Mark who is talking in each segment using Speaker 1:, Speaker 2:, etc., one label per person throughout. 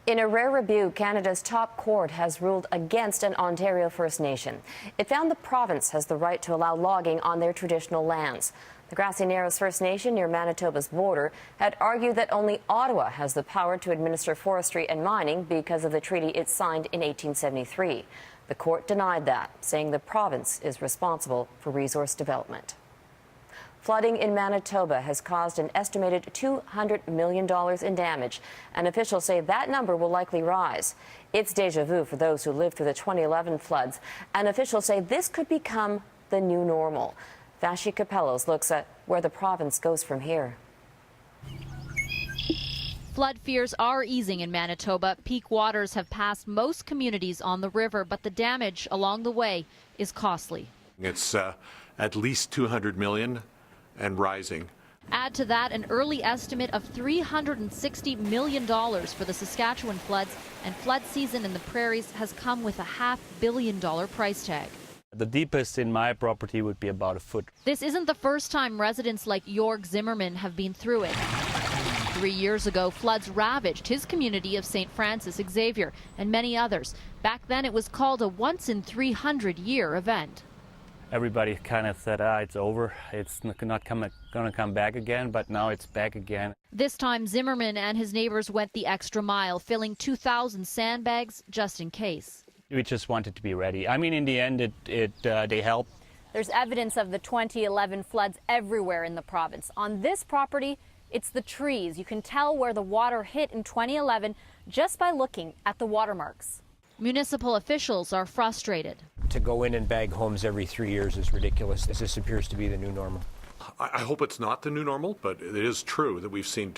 Speaker 1: In a rare rebuke, Canada's top court has ruled against an Ontario First Nation. It found the province has the right to allow logging on their traditional lands. The Grassy Narrows First Nation near Manitoba's border had argued that only Ottawa has the power to administer forestry and mining because of the treaty it signed in 1873. The court denied that, saying the province is responsible for resource development. Flooding in Manitoba has caused an estimated $200 million in damage, and officials say that number will likely rise. It's déjà vu for those who lived through the 2011 floods, and officials say this could become the new normal. Vashi Capellos looks at where the province goes from here.
Speaker 2: Flood fears are easing in Manitoba. Peak waters have passed most communities on the river, but the damage along the way is costly.
Speaker 3: It's at least $200 million and rising.
Speaker 2: Add to that an early estimate of $360 million for the Saskatchewan floods, and flood season in the prairies has come with a $500 million price tag.
Speaker 4: The deepest in my property would be about a foot.
Speaker 2: This isn't the first time residents like Jorg Zimmerman have been through it. 3 years ago, floods ravaged his community of St. Francis Xavier and many others. Back then, it was called a once-in-300-year event.
Speaker 4: Everybody kind of said, it's over, it's not going to come back again, but now it's back again.
Speaker 2: This time, Zimmerman and his neighbors went the extra mile, filling 2,000 sandbags just in case.
Speaker 4: We just wanted to be ready. I mean, in the end, they helped.
Speaker 5: There's evidence of the 2011 floods everywhere in the province. On this property, it's the trees. You can tell where the water hit in 2011 just by looking at the watermarks.
Speaker 2: Municipal officials are frustrated.
Speaker 6: To go in and bag homes every 3 years is ridiculous. This appears to be the new normal.
Speaker 3: I hope it's not the new normal, but it is true that we've seen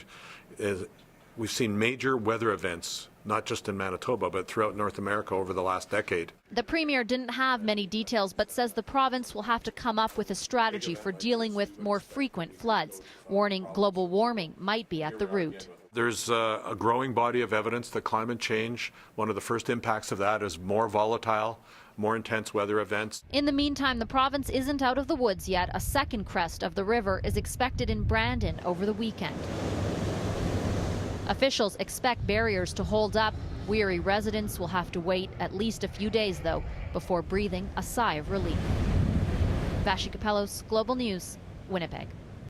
Speaker 3: major weather events, not just in Manitoba, but throughout North America over the last decade.
Speaker 2: The Premier didn't have many details, but says the province will have to come up with a strategy for dealing with more frequent floods, warning global warming might be at the root.
Speaker 3: There's a growing body of evidence that climate change, one of the first impacts of that is more volatile, more intense weather events.
Speaker 2: In the meantime, the province isn't out of the woods yet. A second crest of the river is expected in Brandon over the weekend. Officials expect barriers to hold up. Weary residents will have to wait at least a few days, though, before breathing a sigh of relief. Vashi Capellos, Global News, Winnipeg.